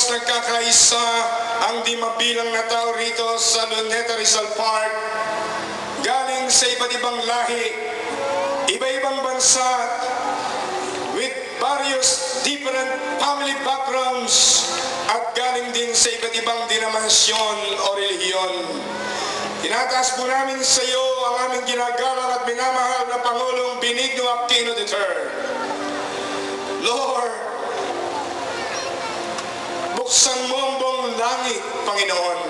Diyos, nagkakaisa ang di mabilang na tao rito sa Luneta Rizal Park, galing sa iba't ibang lahi, iba-ibang bansa, with various different family backgrounds, at galing din sa iba't ibang denominasyon o relihiyon. Tinataas po namin sa iyo ang aming ginagalang at minamahal na Pangulong Benigno Aquino III. Lord, buksan mo ang buong langit, Panginoon.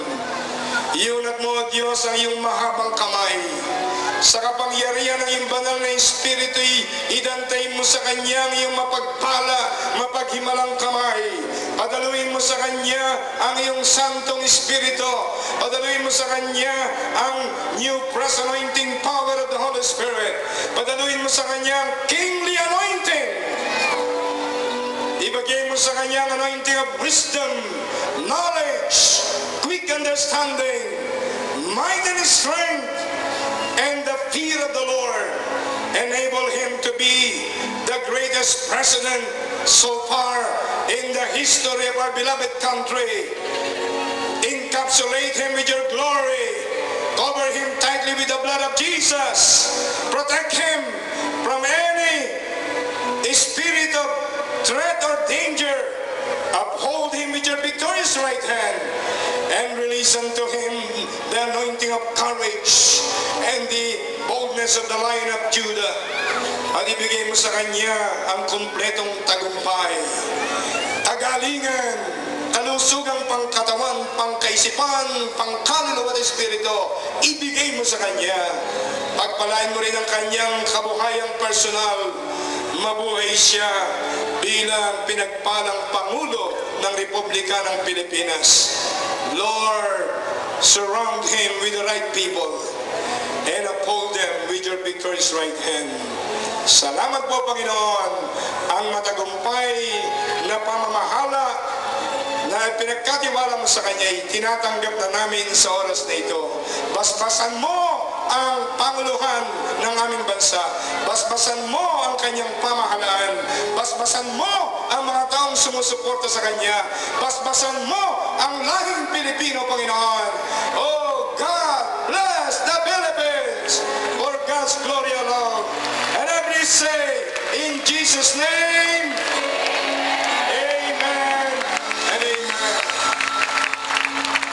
Iunat mo, Diyos, ang iyong mahabang kamay. Sa kapangyarihan ng iyong banal na Espiritu, idantay mo sa Kanya ang iyong mapagpala, mapaghimalang kamay. Padaluin mo sa Kanya ang iyong Santong Espiritu. Padaluin mo sa Kanya ang new fresh anointing power of the Holy Spirit. Padaluin mo sa Kanya ang kingly anointing. Ibigay mo sa Kanya ang anointing of wisdom, knowledge, quick understanding, might and strength, and the fear of the Lord. Enable him to be the greatest president so far in the history of our beloved country. Encapsulate him with your glory. Cover him tightly with the blood of Jesus. Protect him from any spirit of threat or danger. Uphold him with your victorious right hand, and release unto him the anointing of courage and the boldness of the Lion of Judah. At ibigay mo sa Kanya ang kumpletong tagumpay, kagalingan, kalusugang pangkatawan, pangkaisipan, pangkaluluwa at espiritu. Ibigay mo sa Kanya. Pagpalain mo rin ang Kanyang kabuhayang personal. Mabuhay siya bilang pinagpalang Pangulo ng Republika ng Pilipinas. Lord, surround him with the right people and uphold them with your victorious right hand. Salamat po, Panginoon, ang matagumpay na pamamahala na pinagkatiwala mo sa Kanya, tinatanggap na namin sa oras na ito. Basbasan mo ang panguluhan ng aming bansa. Basbasan mo ang Kanyang pamahalaan. Basbasan mo ang mga taong sumusuporta sa Kanya. Basbasan mo ang lahing Pilipino, Panginoon. Oh God, bless the Philippines for God's glory alone. And every say, in Jesus' name,